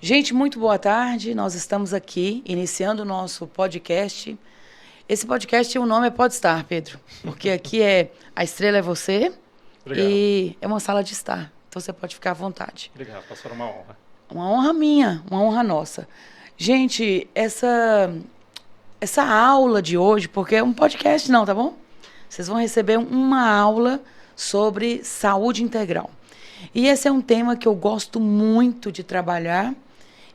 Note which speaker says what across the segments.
Speaker 1: Gente, muito boa tarde. Nós estamos aqui iniciando o nosso podcast. Esse podcast, o nome é Pode Estar, Pedro, porque aqui a estrela é você.
Speaker 2: Obrigado.
Speaker 1: E é uma sala de estar. Então você pode ficar à vontade.
Speaker 2: Obrigado, pastor, uma honra.
Speaker 1: Uma honra minha, uma honra nossa. Gente, essa aula de hoje, porque é um podcast não, tá bom? Vocês vão receber uma aula sobre saúde integral. E esse é um tema que eu gosto muito de trabalhar.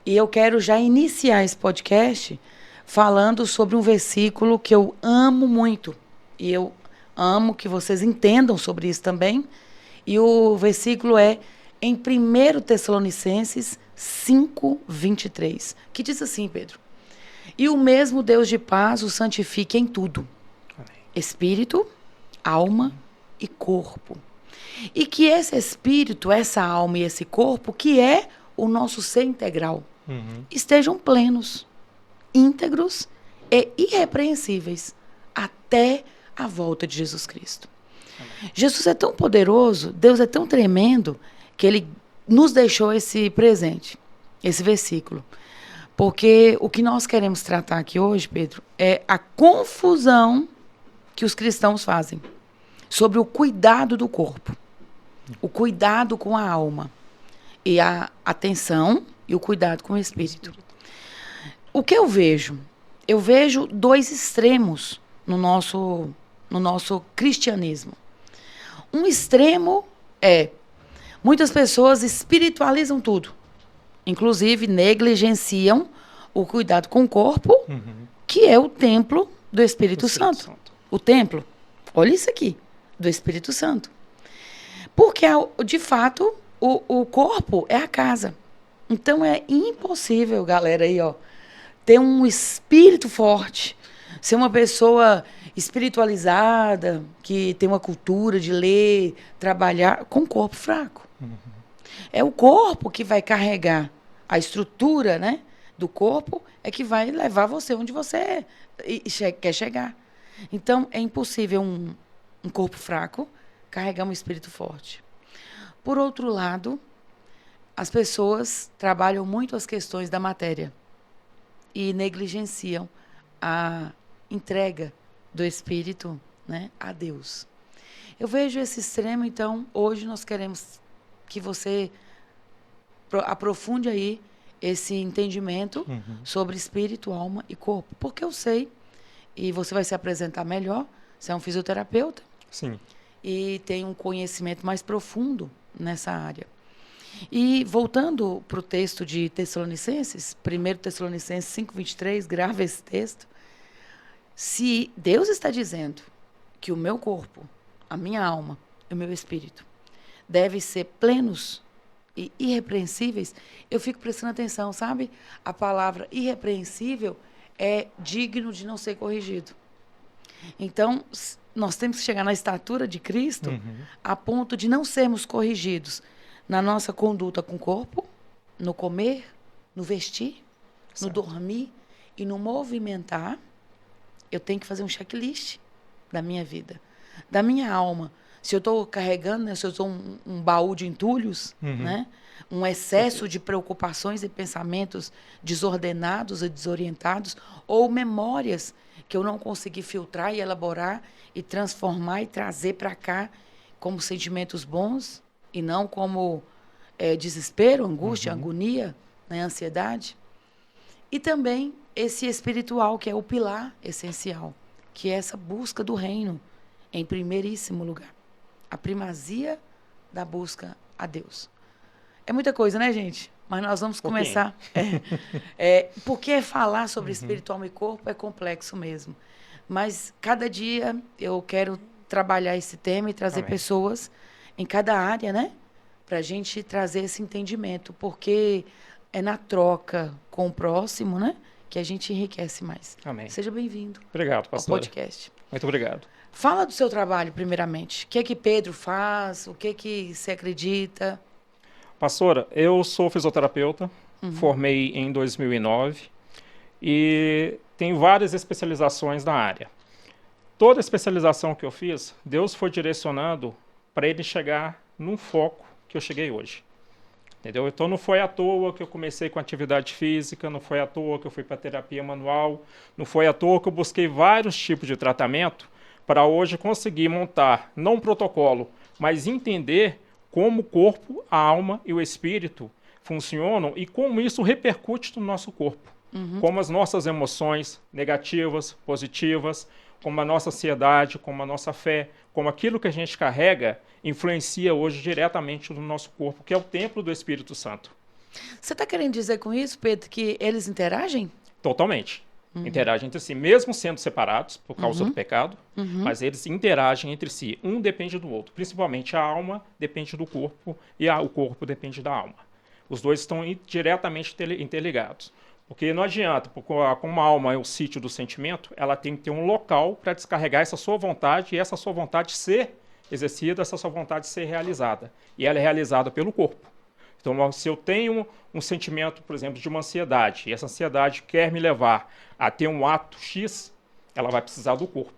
Speaker 1: E eu quero já iniciar esse podcast falando sobre um versículo que eu amo muito. E eu amo que vocês entendam sobre isso também. E o versículo é em 1 Tessalonicenses 5:23, que diz assim, Pedro: E o mesmo Deus de paz o santifique em tudo,
Speaker 2: Amém.
Speaker 1: espírito, alma e corpo. E que esse espírito, essa alma e esse corpo, que é o nosso ser integral, estejam plenos, íntegros e irrepreensíveis até a volta de Jesus Cristo. Amém. Jesus é tão poderoso, Deus é tão tremendo, que Ele nos deixou esse presente, esse versículo. Porque o que nós queremos tratar aqui hoje, Pedro, é a confusão que os cristãos fazem sobre o cuidado do corpo, o cuidado com a alma e a atenção e o cuidado com o espírito. O que eu vejo? Eu vejo dois extremos no nosso cristianismo. Um extremo é muitas pessoas espiritualizam tudo, inclusive negligenciam o cuidado com o corpo, que é o templo do Espírito Santo. O templo, olha isso aqui, do Espírito Santo. Porque, de fato, o corpo é a casa. Então é impossível, galera, aí, ó, ter um espírito forte, ser uma pessoa espiritualizada, que tem uma cultura de ler, trabalhar com corpo fraco. É o corpo que vai carregar a estrutura, né, do corpo, é que vai levar você onde você quer chegar. Então, é impossível um corpo fraco carregar um espírito forte. Por outro lado, as pessoas trabalham muito as questões da matéria e negligenciam a entrega do espírito, né, a Deus. Eu vejo esse extremo, então, hoje nós queremos que você aprofunde aí esse entendimento sobre espírito, alma e corpo. Porque eu sei, e você vai se apresentar melhor, você é um fisioterapeuta.
Speaker 2: Sim.
Speaker 1: E tem um conhecimento mais profundo nessa área. E voltando para o texto de Tessalonicenses, 1 Tessalonicenses 5:23, grava esse texto. Se Deus está dizendo que o meu corpo, a minha alma e o meu espírito devem ser plenos e irrepreensíveis, eu fico prestando atenção, sabe? A palavra irrepreensível é digno de não ser corrigido. Então, nós temos que chegar na estatura de Cristo a ponto de não sermos corrigidos na nossa conduta com o corpo, no comer, no vestir, no dormir e no movimentar. Eu tenho que fazer um checklist da minha vida, da minha alma. Se eu estou carregando, né, se eu sou um baú de entulhos, né, um excesso de preocupações e pensamentos desordenados e desorientados, ou memórias que eu não consegui filtrar e elaborar e transformar e trazer para cá como sentimentos bons e não como desespero, angústia, agonia, né, ansiedade. E também esse espiritual, que é o pilar essencial, que é essa busca do reino em primeiríssimo lugar. A primazia da busca a Deus. É muita coisa, né, gente? Mas nós vamos começar. Porque falar sobre espiritual e corpo é complexo mesmo. Mas cada dia eu quero trabalhar esse tema e trazer pessoas em cada área, né? Para a gente trazer esse entendimento. Porque é na troca com o próximo, né, que a gente enriquece mais.
Speaker 2: Amém.
Speaker 1: Seja bem-vindo.
Speaker 2: Obrigado, pastor.
Speaker 1: Ao podcast.
Speaker 2: Muito obrigado.
Speaker 1: Fala do seu trabalho, primeiramente. O que é que Pedro faz? O que é que você acredita?
Speaker 2: Pastora, eu sou fisioterapeuta, formei em 2009 e tenho várias especializações na área. Toda especialização que eu fiz, Deus foi direcionando para ele chegar num foco que eu cheguei hoje. Entendeu? Então não foi à toa que eu comecei com atividade física, não foi à toa que eu fui para terapia manual, não foi à toa que eu busquei vários tipos de tratamento para hoje conseguir montar, não um protocolo, mas entender como o corpo, a alma e o espírito funcionam e como isso repercute no nosso corpo. Como as nossas emoções negativas, positivas, como a nossa ansiedade, como a nossa fé, como aquilo que a gente carrega influencia hoje diretamente no nosso corpo, que é o templo do Espírito Santo.
Speaker 1: Você está querendo dizer com isso, Pedro, que eles interagem?
Speaker 2: Totalmente. Interagem entre si, mesmo sendo separados por causa do pecado, mas eles interagem entre si. Um depende do outro. Principalmente a alma depende do corpo e o corpo depende da alma. Os dois estão diretamente interligados. Porque não adianta, como a alma é o sítio do sentimento, ela tem que ter um local para descarregar essa sua vontade e essa sua vontade ser exercida, essa sua vontade ser realizada. E ela é realizada pelo corpo. Então, se eu tenho um sentimento, por exemplo, de uma ansiedade, e essa ansiedade quer me levar a ter um ato X, ela vai precisar do corpo.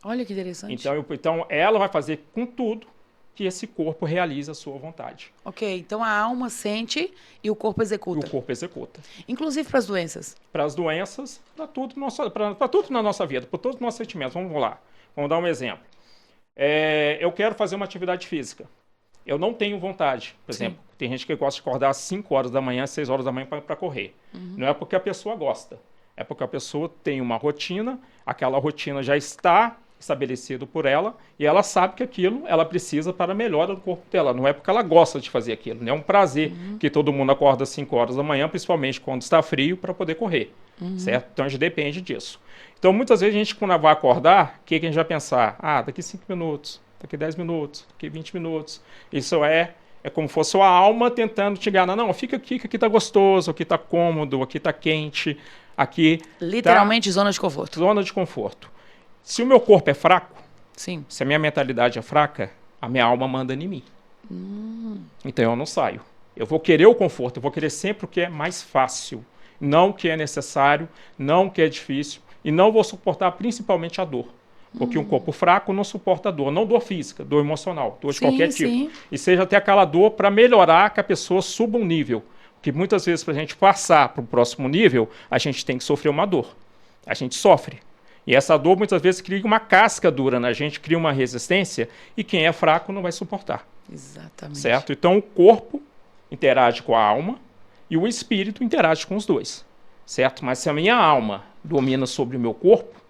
Speaker 1: Olha que interessante.
Speaker 2: Então ela vai fazer com tudo que esse corpo realize a sua vontade.
Speaker 1: Ok, então a alma sente e o corpo executa.
Speaker 2: E o corpo executa.
Speaker 1: Inclusive para as doenças.
Speaker 2: Para as doenças, para tudo na nossa vida, para todos os nossos sentimentos. Vamos lá, vamos dar um exemplo. Eu quero fazer uma atividade física. Eu não tenho vontade, por exemplo. Tem gente que gosta de acordar às 5 horas da manhã, 6 horas da manhã para correr. Não é porque a pessoa gosta. É porque a pessoa tem uma rotina, aquela rotina já está estabelecida por ela e ela sabe que aquilo ela precisa para a melhora do corpo dela. Não é porque ela gosta de fazer aquilo. Não é um prazer que todo mundo acorda às 5 horas da manhã, principalmente quando está frio, para poder correr. Certo? Então a gente depende disso. Então muitas vezes a gente, quando vai acordar, o que a gente vai pensar? Daqui 5 minutos, daqui 10 minutos, daqui 20 minutos. Isso é como se fosse a alma tentando te enganar. Não, fica aqui, que aqui está gostoso, aqui está cômodo, aqui está quente, aqui...
Speaker 1: Literalmente zona de conforto.
Speaker 2: Zona de conforto. Se o meu corpo é fraco,
Speaker 1: sim,
Speaker 2: se a minha mentalidade é fraca, a minha alma manda em mim. Então eu não saio. Eu vou querer o conforto, eu vou querer sempre o que é mais fácil, não o que é necessário, não o que é difícil, e não vou suportar principalmente a dor. Porque um corpo fraco não suporta a dor, não dor física, dor emocional, dor de qualquer tipo.
Speaker 1: Sim.
Speaker 2: E seja até aquela dor para melhorar que a pessoa suba um nível. Porque muitas vezes para a gente passar para o próximo nível, a gente tem que sofrer uma dor. A gente sofre. E essa dor muitas vezes cria uma casca dura na gente, cria uma resistência, e quem é fraco não vai suportar.
Speaker 1: Exatamente.
Speaker 2: Certo? Então o corpo interage com a alma e o espírito interage com os dois. Certo? Mas se a minha alma domina sobre o meu corpo,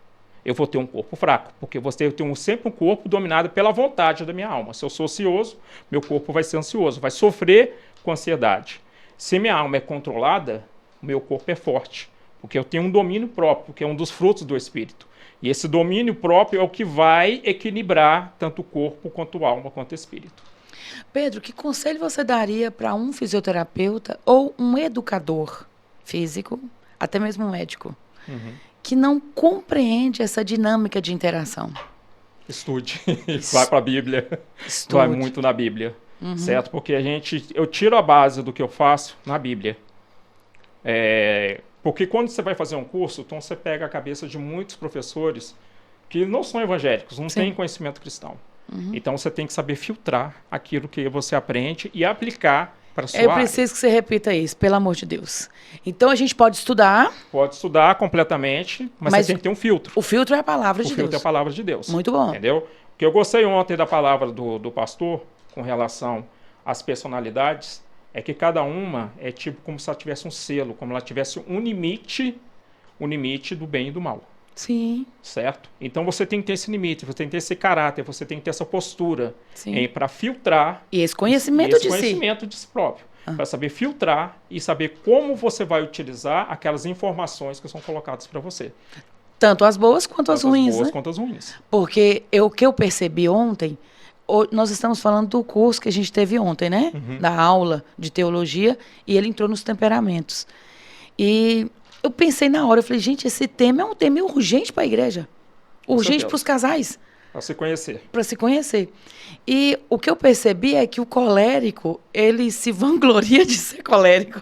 Speaker 2: eu vou ter um corpo fraco, porque eu tenho sempre um corpo dominado pela vontade da minha alma. Se eu sou ansioso, meu corpo vai ser ansioso, vai sofrer com ansiedade. Se minha alma é controlada, meu corpo é forte, porque eu tenho um domínio próprio, que é um dos frutos do espírito. E esse domínio próprio é o que vai equilibrar tanto o corpo, quanto a alma, quanto o espírito.
Speaker 1: Pedro, que conselho você daria para um fisioterapeuta ou um educador físico, até mesmo um médico, que não compreende essa dinâmica de interação?
Speaker 2: Estude. Vai para a Bíblia.
Speaker 1: Estude.
Speaker 2: Vai muito na Bíblia. Certo? Porque eu tiro a base do que eu faço na Bíblia. Porque quando você vai fazer um curso, então você pega a cabeça de muitos professores que não são evangélicos, não têm conhecimento cristão. Então você tem que saber filtrar aquilo que você aprende e aplicar para a sua área.
Speaker 1: Eu preciso que você repita isso, pelo amor de Deus. Então a gente pode estudar.
Speaker 2: Pode estudar completamente, mas você tem que ter um filtro.
Speaker 1: O filtro é a palavra de Deus.
Speaker 2: O filtro é a palavra de Deus.
Speaker 1: Muito bom.
Speaker 2: Entendeu? O que eu gostei ontem da palavra do pastor com relação às personalidades é que cada uma é tipo como se ela tivesse um selo, como ela tivesse um limite do bem e do mal.
Speaker 1: Sim.
Speaker 2: Certo? Então você tem que ter esse limite, você tem que ter esse caráter, você tem que ter essa postura para filtrar.
Speaker 1: E esse conhecimento
Speaker 2: de si próprio. Para saber filtrar e saber como você vai utilizar aquelas informações que são colocadas para você.
Speaker 1: Tanto as boas quanto as ruins.
Speaker 2: As boas quanto as ruins.
Speaker 1: Porque o que eu percebi ontem, nós estamos falando do curso que a gente teve ontem, né? Da aula de teologia, e ele entrou nos temperamentos. E eu pensei na hora, eu falei, gente, esse tema é um tema urgente para a igreja. Urgente para os casais.
Speaker 2: Para se conhecer.
Speaker 1: Para se conhecer. E o que eu percebi é que o colérico, ele se vangloria de ser colérico.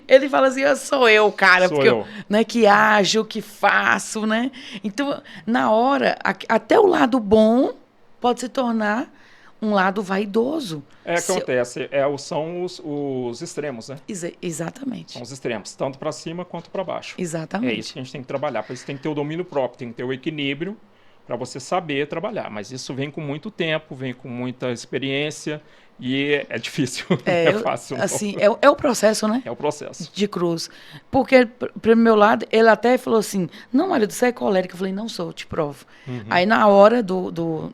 Speaker 1: Ele fala assim, sou eu, cara,
Speaker 2: sou
Speaker 1: porque
Speaker 2: eu.
Speaker 1: Né, que ajo, que faço, né? Então, na hora, até o lado bom pode se tornar um lado vaidoso.
Speaker 2: Acontece, são os extremos, né?
Speaker 1: Exatamente.
Speaker 2: São os extremos, tanto para cima quanto para baixo.
Speaker 1: Exatamente.
Speaker 2: É isso que a gente tem que trabalhar, por isso tem que ter o domínio próprio, tem que ter o equilíbrio para você saber trabalhar. Mas isso vem com muito tempo, vem com muita experiência e é difícil, não é fácil. Não.
Speaker 1: Assim, é o processo, né?
Speaker 2: É o processo.
Speaker 1: De cruz. Porque, pro meu lado, ele até falou assim, não, marido, você é colérica. Eu falei, não sou, te provo. Aí, na hora do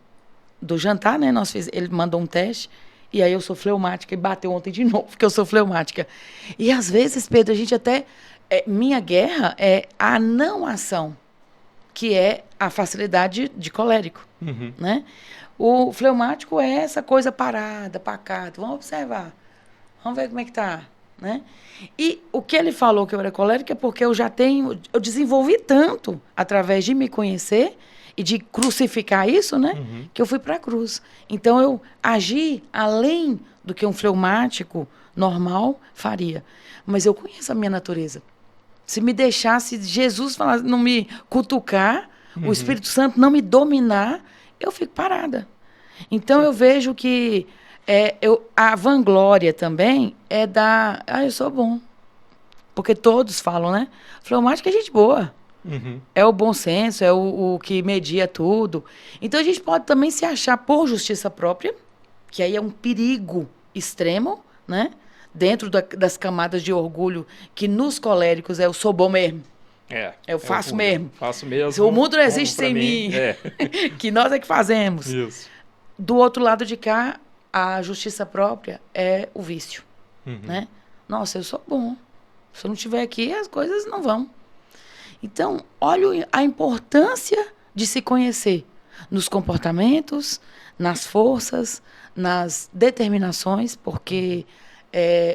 Speaker 1: jantar, né, ele mandou um teste, e aí eu sou fleumática, e bateu ontem de novo, porque eu sou fleumática. E, às vezes, Pedro, a gente até... minha guerra é a não ação, que é a facilidade de colérico, né? O fleumático é essa coisa parada, pacata. Vamos observar. Vamos ver como é que tá, né? E o que ele falou que eu era colérica é porque eu desenvolvi tanto através de me conhecer e de crucificar isso, né? Que eu fui para a cruz. Então, eu agi além do que um fleumático normal faria. Mas eu conheço a minha natureza. Se me deixasse Jesus não me cutucar, o Espírito Santo não me dominar, eu fico parada. Então, eu vejo que a vanglória também é eu sou bom. Porque todos falam, né? Fleumática é gente boa. É o bom senso, é o que media tudo. Então, a gente pode também se achar por justiça própria, que aí é um perigo extremo, né? Dentro das camadas de orgulho, que nos coléricos eu sou bom mesmo. Eu faço mesmo.
Speaker 2: Faço mesmo.
Speaker 1: O mundo não existe sem mim. Que nós é que fazemos.
Speaker 2: Isso.
Speaker 1: Do outro lado de cá, a justiça própria é o vício. Né? Nossa, eu sou bom. Se eu não estiver aqui, as coisas não vão. Então, olha a importância de se conhecer nos comportamentos, nas forças, nas determinações, porque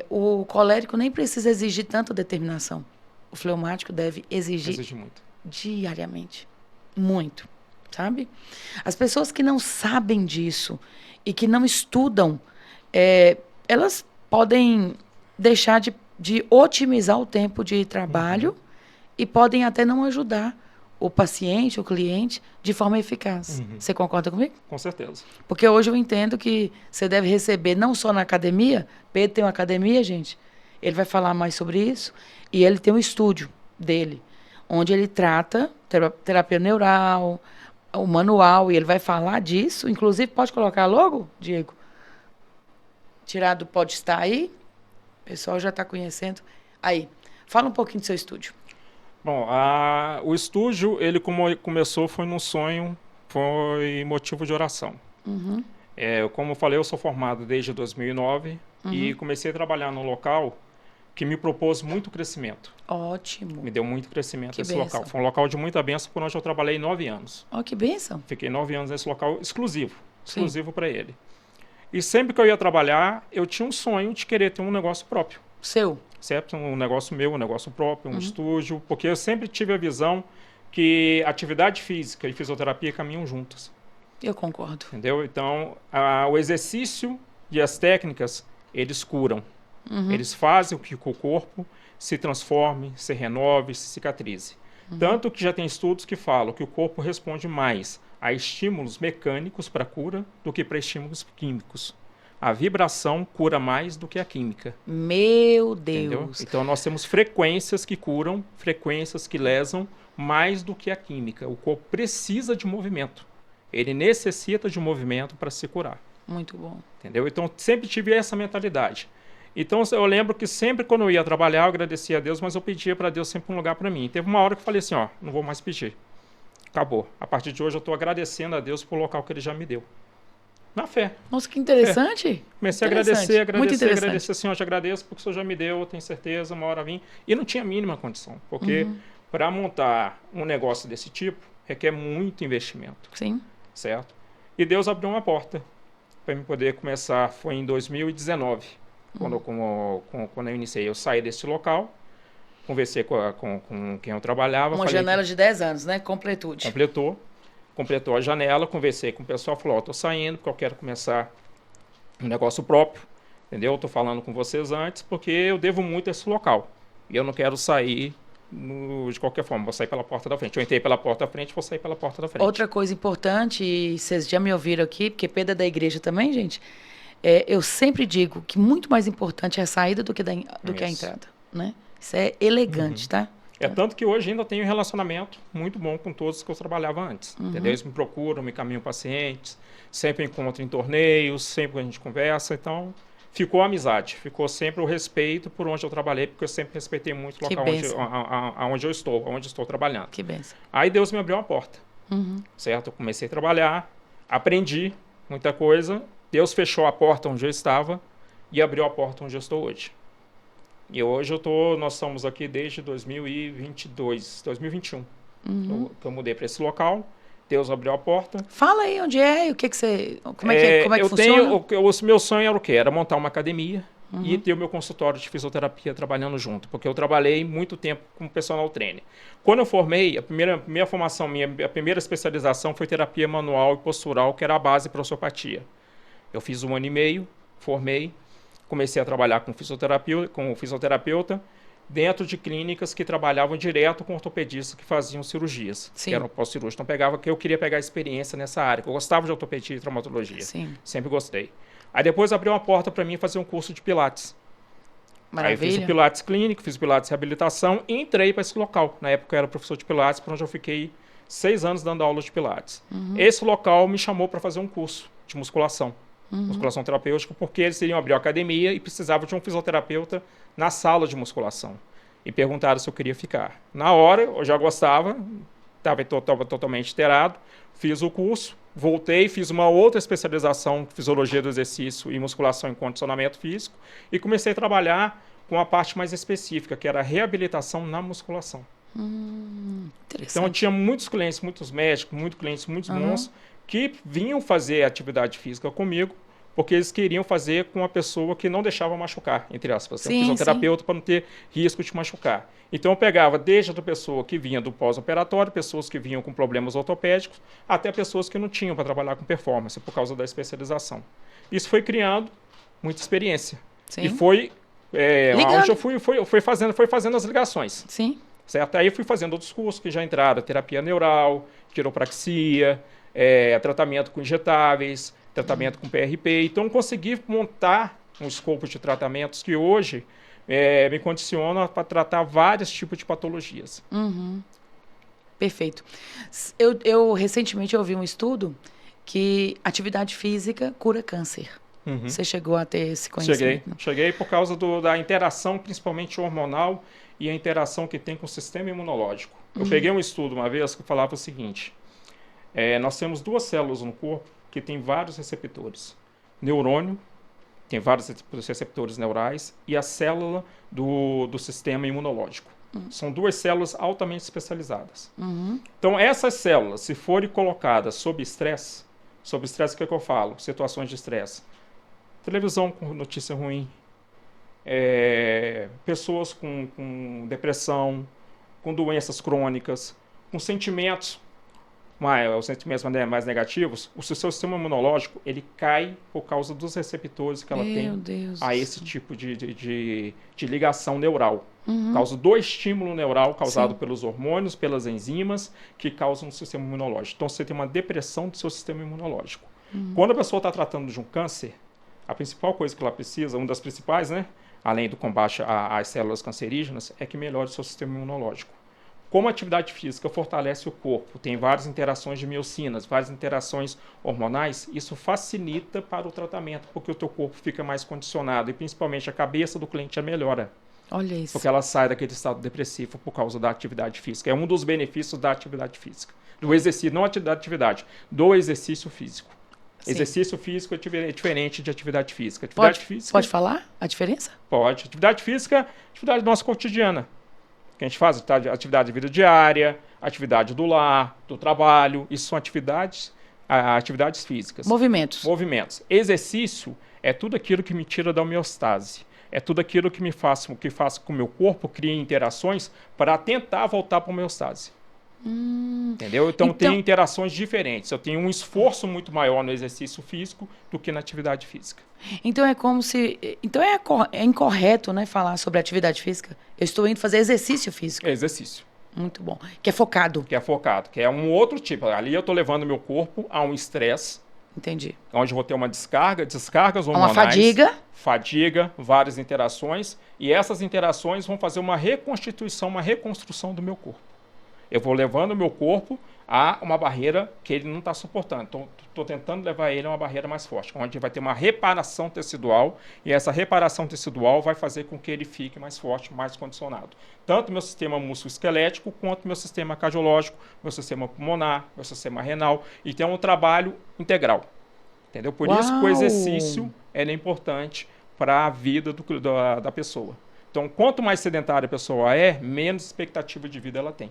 Speaker 1: o colérico nem precisa exigir tanta determinação. O fleumático deve exigir
Speaker 2: muito.
Speaker 1: Diariamente. Muito, sabe? As pessoas que não sabem disso e que não estudam, elas podem deixar de otimizar o tempo de trabalho e podem até não ajudar o paciente, o cliente, de forma eficaz. Você concorda comigo?
Speaker 2: Com certeza.
Speaker 1: Porque hoje eu entendo que você deve receber, não só na academia, Pedro tem uma academia, gente, ele vai falar mais sobre isso, e ele tem um estúdio dele, onde ele trata terapia neural, o manual, e ele vai falar disso. Inclusive, pode colocar logo, Diego? Tirado pode estar aí. O pessoal já está conhecendo. Aí, fala um pouquinho do seu estúdio.
Speaker 2: Bom, o estúdio, ele começou, foi num sonho, foi motivo de oração. Como eu falei, eu sou formado desde 2009 e comecei a trabalhar num local que me propôs muito crescimento.
Speaker 1: Ótimo.
Speaker 2: Me deu muito crescimento esse local. Foi um local de muita bênção, por onde eu trabalhei 9 anos.
Speaker 1: Que bênção.
Speaker 2: Fiquei 9 anos nesse local exclusivo para ele. E sempre que eu ia trabalhar, eu tinha um sonho de querer ter um negócio próprio.
Speaker 1: Seu?
Speaker 2: Certo? Um negócio meu, um negócio próprio, um estúdio, porque eu sempre tive a visão que atividade física e fisioterapia caminham juntas.
Speaker 1: Eu concordo.
Speaker 2: Entendeu? Então, o exercício e as técnicas, eles curam. Eles fazem com que o corpo se transforme, se renove, se cicatrize. Tanto que já tem estudos que falam que o corpo responde mais a estímulos mecânicos para cura do que para estímulos químicos. A vibração cura mais do que a química.
Speaker 1: Meu Deus!
Speaker 2: Entendeu? Então, nós temos frequências que curam, frequências que lesam mais do que a química. O corpo precisa de movimento. Ele necessita de movimento para se curar.
Speaker 1: Muito bom.
Speaker 2: Entendeu? Então, sempre tive essa mentalidade. Então, eu lembro que sempre quando eu ia trabalhar, eu agradecia a Deus, mas eu pedia para Deus sempre um lugar para mim. Teve uma hora que eu falei assim, não vou mais pedir. Acabou. A partir de hoje, eu estou agradecendo a Deus pelo local que Ele já me deu. Na fé.
Speaker 1: Nossa, que interessante.
Speaker 2: Comecei a agradecer, Senhor, eu te agradeço porque o Senhor já me deu, eu tenho certeza, uma hora vim. E não tinha a mínima condição, porque para montar um negócio desse tipo, requer muito investimento.
Speaker 1: Sim.
Speaker 2: Certo? E Deus abriu uma porta para eu poder começar, foi em 2019, quando eu iniciei. Eu saí desse local, conversei com quem eu trabalhava.
Speaker 1: Uma janela de 10 anos, né? Completude.
Speaker 2: Completou a janela, conversei com o pessoal, falou, estou saindo porque eu quero começar um negócio próprio, entendeu? Estou falando com vocês antes porque eu devo muito a esse local. E eu não quero sair de qualquer forma, vou sair pela porta da frente. Eu entrei pela porta da frente, vou sair pela porta da frente.
Speaker 1: Outra coisa importante, e vocês já me ouviram aqui, porque Pedro é da igreja também, gente, eu sempre digo que muito mais importante é a saída do que a entrada, né? Isso é elegante, tá?
Speaker 2: É tanto que hoje ainda tenho um relacionamento muito bom com todos que eu trabalhava antes, entendeu? Eles me procuram, me caminham pacientes, sempre encontro em torneios, sempre a gente conversa, então ficou a amizade, ficou sempre o respeito por onde eu trabalhei, porque eu sempre respeitei muito o local onde eu estou, onde estou trabalhando.
Speaker 1: Que benção.
Speaker 2: Aí Deus me abriu uma porta, certo? Eu comecei a trabalhar, aprendi muita coisa, Deus fechou a porta onde eu estava e abriu a porta onde eu estou hoje. E hoje nós estamos aqui desde 2021, que eu mudei para esse local. Deus abriu a porta.
Speaker 1: Fala aí onde é, o que você, como é que funciona?
Speaker 2: O meu sonho era o quê? Era montar uma academia e ter o meu consultório de fisioterapia trabalhando junto, porque eu trabalhei muito tempo como personal trainer. Quando eu formei, a primeira formação minha, a primeira especialização foi terapia manual e postural, que era a base para osteopatia. Eu fiz 1 ano e meio, formei, comecei a trabalhar com fisioterapeuta dentro de clínicas que trabalhavam direto com ortopedistas que faziam cirurgias, que eram pós-cirúrgicos. Então, eu queria pegar experiência nessa área. Eu gostava de ortopedia e traumatologia.
Speaker 1: Sim.
Speaker 2: Sempre gostei. Aí depois abriu uma porta para mim fazer um curso de Pilates.
Speaker 1: Maravilha.
Speaker 2: Aí fiz o Pilates clínico, fiz o Pilates reabilitação e entrei para esse local. Na época eu era professor de Pilates, por onde eu fiquei 6 anos dando aula de Pilates. Esse local me chamou para fazer um curso de musculação. Musculação terapêutica, porque eles iriam abrir a academia e precisavam de um fisioterapeuta na sala de musculação. E perguntaram se eu queria ficar. Na hora, eu já gostava, estava totalmente inteirado, fiz o curso, voltei, fiz uma outra especialização em fisiologia do exercício e musculação em condicionamento físico e comecei a trabalhar com a parte mais específica, que era a reabilitação na musculação. Então, eu tinha muitos clientes, muitos médicos, muitos clientes, muitos bons, que vinham fazer atividade física comigo, porque eles queriam fazer com uma pessoa que não deixava machucar, entre aspas. Um fisioterapeuta para não ter risco de machucar. Então, eu pegava desde a pessoa que vinha do pós-operatório, pessoas que vinham com problemas ortopédicos, até pessoas que não tinham para trabalhar com performance, por causa da especialização. Isso foi criando muita experiência. E foi onde eu fui fazendo as ligações.
Speaker 1: Sim.
Speaker 2: Certo? Aí eu fui fazendo outros cursos que já entraram, terapia neural, quiropraxia, tratamento com injetáveis, tratamento com PRP. Então, consegui montar um escopo de tratamentos que hoje me condiciona para tratar vários tipos de patologias.
Speaker 1: Perfeito. Eu recentemente ouvi um estudo que atividade física cura câncer. Você chegou a ter esse conhecimento?
Speaker 2: Cheguei por causa da interação, principalmente hormonal, e a interação que tem com o sistema imunológico. Eu peguei um estudo uma vez que falava o seguinte: nós temos 2 células no corpo que tem vários receptores. Neurônio, tem vários receptores neurais, e a célula do sistema imunológico. São 2 células altamente especializadas. Então, essas células, se forem colocadas sob estresse, o que é que eu falo? Situações de estresse. Televisão com notícia ruim, pessoas com depressão, com doenças crônicas, com sentimentos mais negativos, o seu sistema imunológico ele cai por causa dos receptores que ela tem a esse tipo de ligação neural. Causa do estímulo neural causado pelos hormônios, pelas enzimas que causam o sistema imunológico. Então, você tem uma depressão do seu sistema imunológico. Quando a pessoa está tratando de um câncer, a principal coisa que ela precisa, uma das principais, além do combate às células cancerígenas, é que melhore o seu sistema imunológico. Como a atividade física fortalece o corpo, tem várias interações de miocinas, várias interações hormonais, isso facilita para o tratamento, porque o teu corpo fica mais condicionado e principalmente a cabeça do cliente melhora.
Speaker 1: Olha isso.
Speaker 2: Porque ela sai daquele estado depressivo por causa da atividade física. É um dos benefícios da atividade física. Do exercício, não da atividade, do exercício físico. Sim. Exercício físico é diferente de atividade física.
Speaker 1: Pode falar a diferença?
Speaker 2: Pode. Atividade física é atividade nossa cotidiana. Que a gente faz atividade de vida diária, atividade do lar, do trabalho. Isso são atividades físicas.
Speaker 1: Movimentos.
Speaker 2: Exercício é tudo aquilo que me tira da homeostase. É tudo aquilo que faça com que o meu corpo crie interações para tentar voltar para a homeostase. Entendeu? Então, tem interações diferentes. Eu tenho um esforço muito maior no exercício físico do que na atividade física.
Speaker 1: Então é como se... Então é incorreto, né, falar sobre atividade física? Eu estou indo fazer exercício físico.
Speaker 2: É exercício.
Speaker 1: Muito bom. Que é focado.
Speaker 2: Que é focado. Que é um outro tipo. Ali eu estou levando meu corpo a um estresse.
Speaker 1: Entendi.
Speaker 2: Onde eu vou ter uma descargas hormonais.
Speaker 1: Uma fadiga.
Speaker 2: Fadiga, várias interações. E essas interações vão fazer uma reconstituição, uma reconstrução do meu corpo. Eu vou levando o meu corpo a uma barreira que ele não está suportando. Então, estou tentando levar ele a uma barreira mais forte, onde vai ter uma reparação tecidual, e essa reparação tecidual vai fazer com que ele fique mais forte, mais condicionado. Tanto meu sistema musculoesquelético, quanto meu sistema cardiológico, meu sistema pulmonar, meu sistema renal, e tem um trabalho integral. Entendeu? Por isso que o exercício é importante para a vida da pessoa. Então, quanto mais sedentária a pessoa é, menos expectativa de vida ela tem.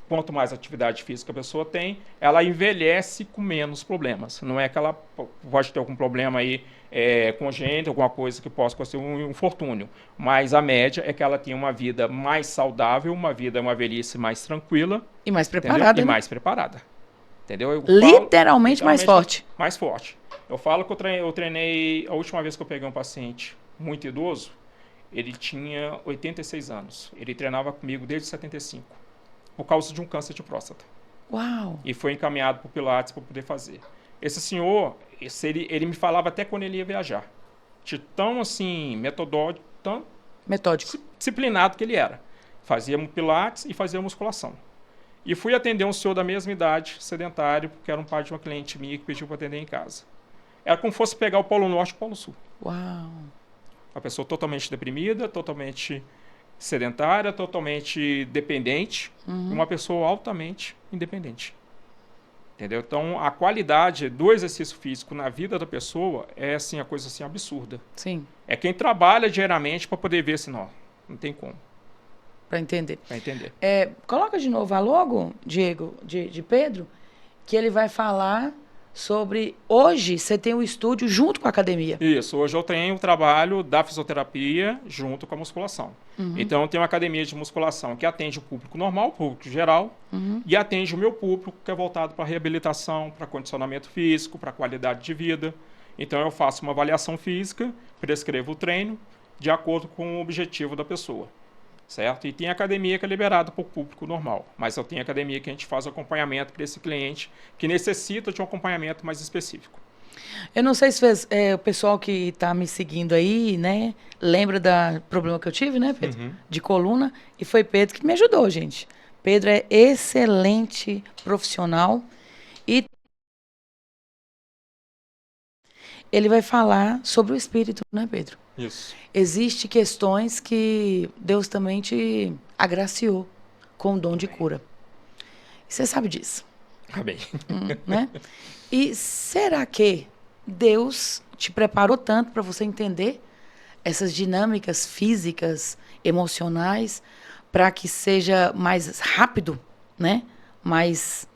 Speaker 2: Quanto mais atividade física a pessoa tem, ela envelhece com menos problemas. Não é que ela pode ter algum problema aí congênito, alguma coisa que possa ser um infortúnio. Mas a média é que ela tenha uma vida mais saudável, uma velhice mais tranquila.
Speaker 1: E mais preparada.
Speaker 2: E mais preparada. Entendeu?
Speaker 1: Literalmente mais forte.
Speaker 2: Mais forte. Eu falo que eu treinei, a última vez que eu peguei um paciente muito idoso, ele tinha 86 anos. Ele treinava comigo desde 75. Por causa de um câncer de próstata.
Speaker 1: Uau!
Speaker 2: E foi encaminhado para o Pilates para poder fazer. Esse senhor, ele me falava até quando ele ia viajar. De tão, assim, metódico, disciplinado que ele era. Fazíamos Pilates e fazia musculação. E fui atender um senhor da mesma idade, sedentário, porque era um pai de uma cliente minha que pediu para atender em casa. Era como se fosse pegar o Polo Norte e o Polo Sul.
Speaker 1: Uau!
Speaker 2: A pessoa totalmente deprimida, totalmente sedentária, totalmente dependente, e uma pessoa altamente independente. Entendeu? Então, a qualidade do exercício físico na vida da pessoa é assim, a coisa assim absurda.
Speaker 1: Sim.
Speaker 2: É quem trabalha diariamente para poder ver assim, não tem como.
Speaker 1: Para entender.
Speaker 2: Para entender.
Speaker 1: Coloca de novo a logo, Diego, de Pedro, que ele vai falar sobre... Hoje você tem um estúdio junto com a academia.
Speaker 2: Isso, hoje eu tenho o trabalho da fisioterapia junto com a musculação. Então eu tenho uma academia de musculação que atende o público normal, o público geral, e atende o meu público que é voltado para reabilitação, para condicionamento físico, para qualidade de vida. Então eu faço uma avaliação física, prescrevo o treino de acordo com o objetivo da pessoa. Certo? E tem academia que é liberada para o público normal. Mas eu tenho academia que a gente faz acompanhamento para esse cliente que necessita de um acompanhamento mais específico.
Speaker 1: Eu não sei se o pessoal que está me seguindo aí, né, lembra do problema que eu tive, né, Pedro? De coluna. E foi Pedro que me ajudou, gente. Pedro é excelente profissional. E ele vai falar sobre o espírito, né, Pedro?
Speaker 2: Isso.
Speaker 1: Existem questões que Deus também te agraciou com o dom de cura. Você sabe disso.
Speaker 2: Amém.
Speaker 1: Né? E será que Deus te preparou tanto para você entender essas dinâmicas físicas, emocionais, para que seja mais rápido, né? Mais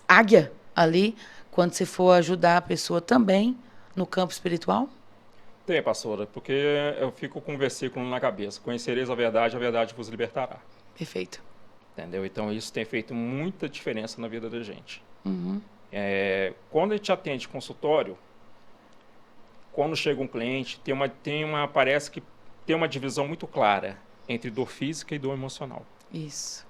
Speaker 1: águia ali, quando você for ajudar a pessoa também no campo espiritual?
Speaker 2: Tem, pastora, porque eu fico com um versículo na cabeça. Conhecereis a verdade vos libertará.
Speaker 1: Perfeito.
Speaker 2: Entendeu? Então, isso tem feito muita diferença na vida da gente. Quando a gente atende consultório, quando chega um cliente, parece que tem uma divisão muito clara entre dor física e dor emocional.
Speaker 1: Isso.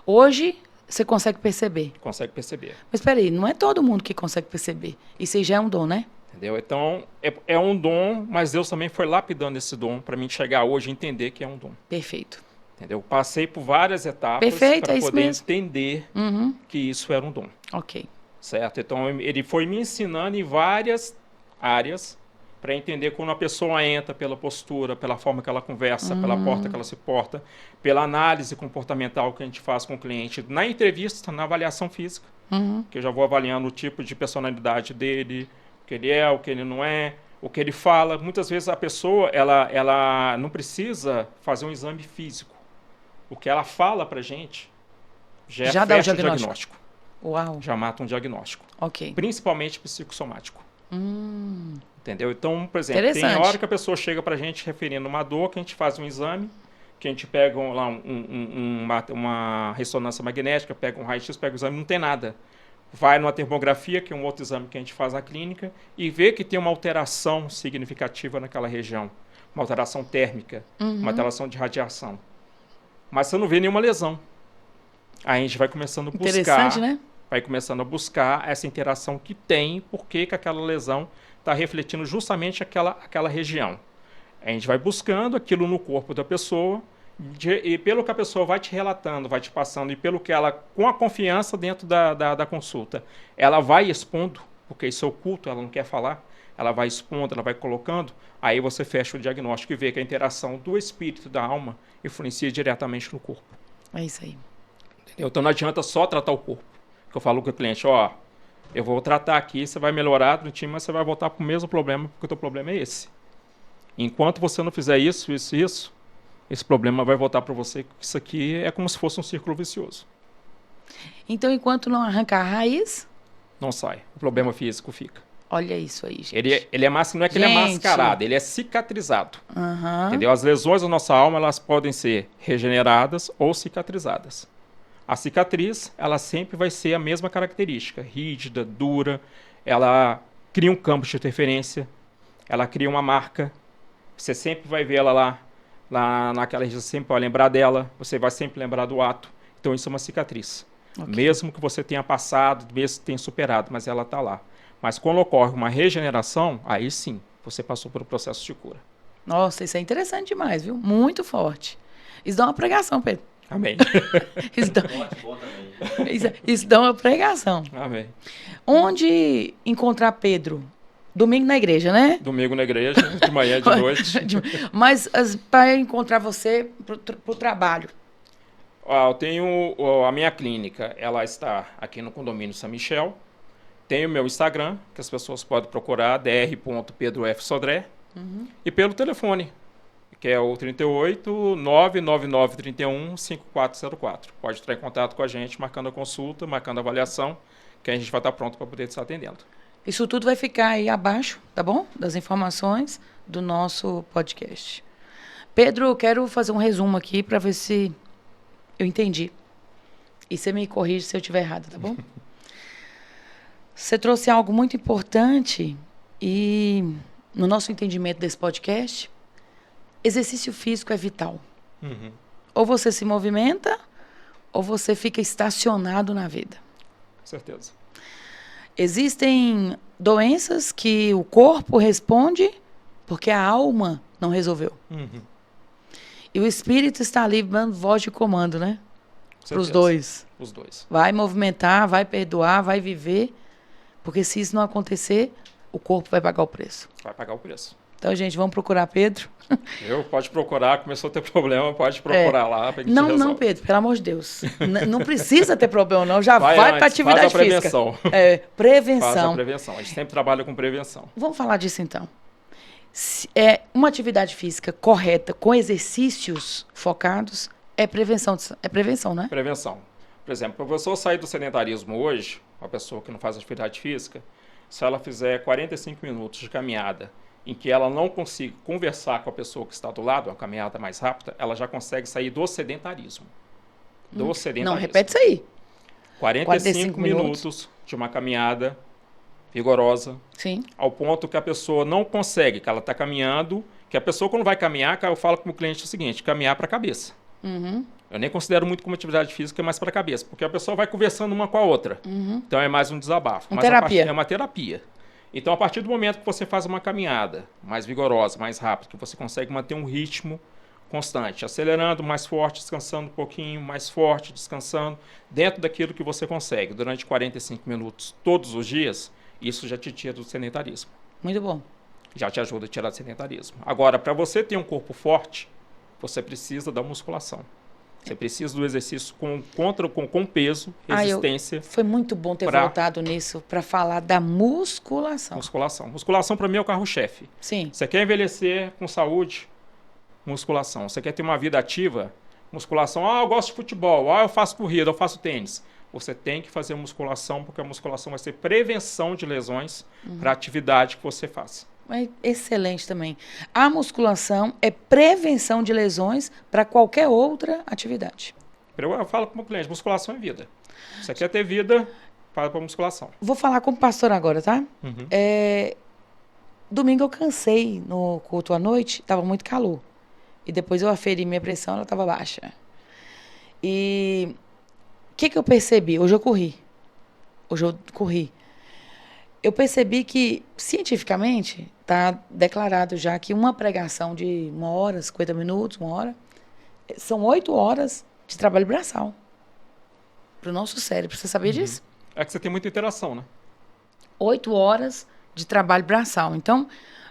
Speaker 1: Hoje, você consegue perceber.
Speaker 2: Consegue perceber.
Speaker 1: Mas espera aí, não é todo mundo que consegue perceber. Isso aí já é um dom, né?
Speaker 2: Entendeu? Então, é um dom, mas Deus também foi lapidando esse dom para mim chegar hoje e entender que é um dom.
Speaker 1: Perfeito.
Speaker 2: Entendeu? Passei por várias etapas para poder entender que isso era um dom.
Speaker 1: Ok.
Speaker 2: Certo? Então, ele foi me ensinando em várias áreas para entender quando a pessoa entra pela postura, pela forma que ela conversa, pela porta que ela se porta, pela análise comportamental que a gente faz com o cliente, na entrevista, na avaliação física, que eu já vou avaliando o tipo de personalidade dele, o que ele é, o que ele não é, o que ele fala. Muitas vezes a pessoa ela não precisa fazer um exame físico. O que ela fala pra gente já
Speaker 1: dá o
Speaker 2: diagnóstico.
Speaker 1: Uau.
Speaker 2: Já mata um diagnóstico.
Speaker 1: Ok.
Speaker 2: Principalmente psicossomático. Entendeu? Então, por exemplo, tem hora que a pessoa chega pra gente referindo uma dor, que a gente faz um exame, que a gente pega lá uma ressonância magnética, pega um raio-x, pega o exame, não tem nada. Vai numa termografia, que é um outro exame que a gente faz na clínica, e vê que tem uma alteração significativa naquela região. Uma alteração térmica, uma alteração de radiação. Mas você não vê nenhuma lesão. Aí a gente vai começando a buscar...
Speaker 1: Interessante, né?
Speaker 2: Vai começando a buscar essa interação que tem, porque que aquela lesão está refletindo justamente aquela região. A gente vai buscando aquilo no corpo da pessoa, e pelo que a pessoa vai te relatando, vai te passando, e pelo que ela, com a confiança dentro da consulta, ela vai expondo, porque isso é oculto, ela não quer falar, ela vai expondo, ela vai colocando, aí você fecha o diagnóstico e vê que a interação do espírito e da alma influencia diretamente no corpo.
Speaker 1: É isso aí.
Speaker 2: Entendeu? Então não adianta só tratar o corpo. Que eu falo com o cliente, eu vou tratar aqui, você vai melhorar do time, mas você vai voltar para o mesmo problema, porque o teu problema é esse. Enquanto você não fizer isso, esse problema vai voltar para você. Isso aqui é como se fosse um círculo vicioso.
Speaker 1: Então, enquanto não arrancar a raiz...
Speaker 2: Não sai. O problema físico fica.
Speaker 1: Olha isso aí, gente.
Speaker 2: Ele é não é que ele é mascarado, ele é cicatrizado. Entendeu? As lesões da nossa alma, elas podem ser regeneradas ou cicatrizadas. A cicatriz, ela sempre vai ser a mesma característica, rígida, dura, ela cria um campo de interferência, ela cria uma marca, você sempre vai ver ela lá naquela região, você sempre vai lembrar dela, você vai sempre lembrar do ato, então isso é uma cicatriz. Okay. Mesmo que você tenha passado, mesmo que tenha superado, mas ela está lá. Mas quando ocorre uma regeneração, aí sim, você passou por um processo de cura.
Speaker 1: Nossa, isso é interessante demais, viu? Muito forte. Isso dá uma pregação, Pedro.
Speaker 2: Amém.
Speaker 1: Isso dá uma pregação.
Speaker 2: Amém.
Speaker 1: Onde encontrar Pedro? Domingo na igreja, né?
Speaker 2: Domingo na igreja, de manhã, de noite.
Speaker 1: Mas para encontrar você para o trabalho?
Speaker 2: Eu tenho a minha clínica, ela está aqui no condomínio São Michel. Tenho o meu Instagram, que as pessoas podem procurar, dr.pedrofsodré. E pelo telefone, que é o 38 999 31 5404. Pode entrar em contato com a gente, marcando a consulta, marcando a avaliação, que a gente vai estar pronto para poder estar atendendo.
Speaker 1: Isso tudo vai ficar aí abaixo, tá bom? Das informações do nosso podcast. Pedro, eu quero fazer um resumo aqui para ver se eu entendi. E você me corrige se eu estiver errado, tá bom? Você trouxe algo muito importante e, no nosso entendimento desse podcast, exercício físico é vital. Ou você se movimenta, ou você fica estacionado na vida.
Speaker 2: Com certeza.
Speaker 1: Existem doenças que o corpo responde porque a alma não resolveu. E o espírito está ali dando voz de comando, né? Para os dois.
Speaker 2: Os dois.
Speaker 1: Vai movimentar, vai perdoar, vai viver. Porque se isso não acontecer, o corpo vai pagar o preço.
Speaker 2: Vai pagar o preço.
Speaker 1: Então, gente, vamos procurar Pedro.
Speaker 2: Pode procurar, começou a ter problema, pode procurar lá. Pra gente
Speaker 1: não, não, Pedro, pelo amor de Deus. Não precisa ter problema, não. Já vai para atividade
Speaker 2: faz a
Speaker 1: física.
Speaker 2: Prevenção.
Speaker 1: Prevenção.
Speaker 2: Faz a prevenção. A gente sempre trabalha com prevenção.
Speaker 1: Vamos falar disso, então. Uma atividade física correta, com exercícios focados, é prevenção, não é?
Speaker 2: Prevenção. Por exemplo, para a pessoa sair do sedentarismo hoje, uma pessoa que não faz atividade física, se ela fizer 45 minutos de caminhada, em que ela não consiga conversar com a pessoa que está do lado, uma caminhada mais rápida, ela já consegue sair do sedentarismo.
Speaker 1: Não, repete isso aí.
Speaker 2: 45 minutos de uma caminhada vigorosa.
Speaker 1: Sim.
Speaker 2: Ao ponto que a pessoa não consegue, que ela está caminhando, que a pessoa quando vai caminhar, eu falo com o cliente o seguinte, caminhar para a cabeça. Eu nem considero muito como atividade física, mas para a cabeça, porque a pessoa vai conversando uma com a outra. Então é mais um desabafo.
Speaker 1: Uma terapia.
Speaker 2: É uma terapia. Então, a partir do momento que você faz uma caminhada mais vigorosa, mais rápida, que você consegue manter um ritmo constante, acelerando mais forte, descansando um pouquinho, mais forte, descansando, dentro daquilo que você consegue, durante 45 minutos, todos os dias, isso já te tira do sedentarismo.
Speaker 1: Muito bom.
Speaker 2: Já te ajuda a tirar do sedentarismo. Agora, para você ter um corpo forte, você precisa da musculação. Você precisa do exercício com peso, resistência.
Speaker 1: Foi muito bom ter voltado nisso para falar da musculação.
Speaker 2: Musculação para mim é o carro-chefe.
Speaker 1: Sim.
Speaker 2: Você quer envelhecer com saúde? Musculação. Você quer ter uma vida ativa? Musculação. Eu gosto de futebol. Eu faço corrida, eu faço tênis. Você tem que fazer musculação, porque a musculação vai ser prevenção de lesões para a atividade que você faz.
Speaker 1: É excelente também. A musculação é prevenção de lesões para qualquer outra atividade.
Speaker 2: Eu falo para o cliente, musculação é vida. Você quer ter vida, fala para musculação.
Speaker 1: Vou falar como pastor agora, tá?
Speaker 2: Uhum.
Speaker 1: Domingo eu cansei no culto à noite, estava muito calor. E depois eu aferi minha pressão, ela estava baixa. E o que eu percebi? Hoje eu corri. Eu percebi que, cientificamente, está declarado já que uma pregação de 1 hora, 50 minutos, 1 hora, são 8 horas de trabalho braçal para o nosso cérebro. Você sabia disso?
Speaker 2: É que você tem muita interação, né?
Speaker 1: 8 horas de trabalho braçal. Então,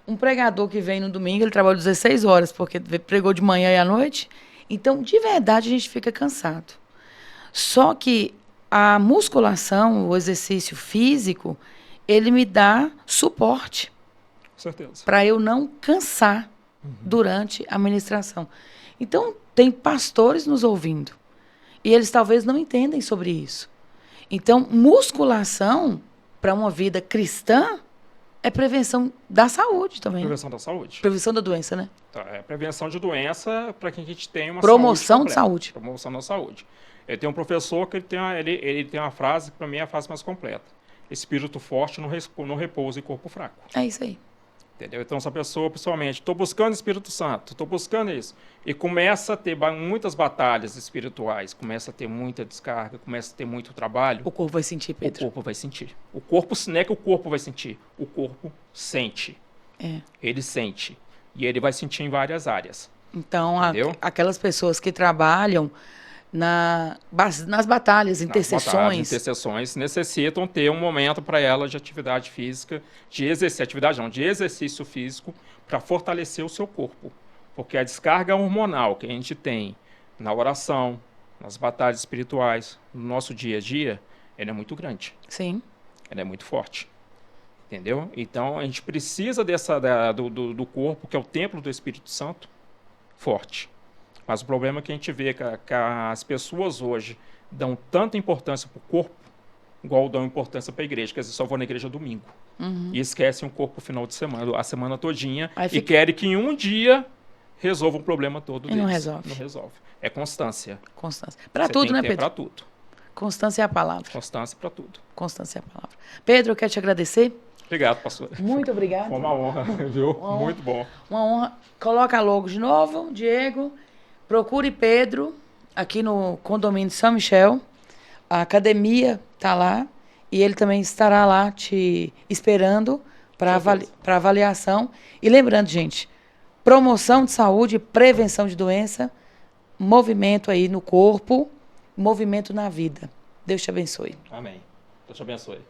Speaker 1: um pregador que vem no domingo, ele trabalha 16 horas, porque pregou de manhã e à noite. Então, de verdade, a gente fica cansado. Só que a musculação, o exercício físico, ele me dá suporte.
Speaker 2: Com certeza.
Speaker 1: Para eu não cansar durante a ministração. Então, tem pastores nos ouvindo. E eles talvez não entendem sobre isso. Então, musculação, para uma vida cristã, é prevenção da saúde também.
Speaker 2: Prevenção da saúde.
Speaker 1: Prevenção da doença, né?
Speaker 2: Tá, é prevenção de doença para que a gente tenha uma
Speaker 1: promoção de saúde.
Speaker 2: Promoção da saúde. Eu tenho um professor que ele tem uma frase, que para mim é a frase mais completa. Espírito forte não repousa em corpo fraco.
Speaker 1: É isso aí.
Speaker 2: Entendeu? Então, essa pessoa, pessoalmente, estou buscando o Espírito Santo, estou buscando isso. E começa a ter muitas batalhas espirituais, começa a ter muita descarga, começa a ter muito trabalho.
Speaker 1: O corpo vai sentir, Pedro.
Speaker 2: O corpo vai sentir. O corpo, não é que o corpo vai sentir, o corpo sente.
Speaker 1: É.
Speaker 2: Ele sente. E ele vai sentir em várias áreas.
Speaker 1: Então, aquelas pessoas que trabalham nas batalhas, intercessões.
Speaker 2: Intercessões necessitam ter um momento para elas de atividade física, de exercício físico, para fortalecer o seu corpo. Porque a descarga hormonal que a gente tem na oração, nas batalhas espirituais, no nosso dia a dia, ela é muito grande.
Speaker 1: Sim.
Speaker 2: Ela é muito forte. Entendeu? Então, a gente precisa do corpo, que é o templo do Espírito Santo, forte. Mas o problema é que a gente vê que as pessoas hoje dão tanta importância para o corpo, igual dão importância para a igreja, que eles só vão na igreja domingo. E esquecem o corpo final de semana, a semana todinha, e querem que em um dia resolva um problema todo deles.
Speaker 1: Não resolve.
Speaker 2: Não resolve. É constância.
Speaker 1: Constância. Para tudo, né, Pedro?
Speaker 2: Para tudo.
Speaker 1: Constância é a palavra.
Speaker 2: Constância para tudo.
Speaker 1: Constância é a palavra. Pedro, eu quero te agradecer.
Speaker 2: Obrigado, pastor.
Speaker 1: Muito obrigado.
Speaker 2: Foi uma honra, viu? Muito bom.
Speaker 1: Uma honra. Coloca a logo de novo, Diego. Procure Pedro aqui no condomínio São Michel. A academia está lá e ele também estará lá te esperando para avaliação. E lembrando, gente, promoção de saúde, prevenção de doença, movimento aí no corpo, movimento na vida. Deus te abençoe.
Speaker 2: Amém. Deus te abençoe.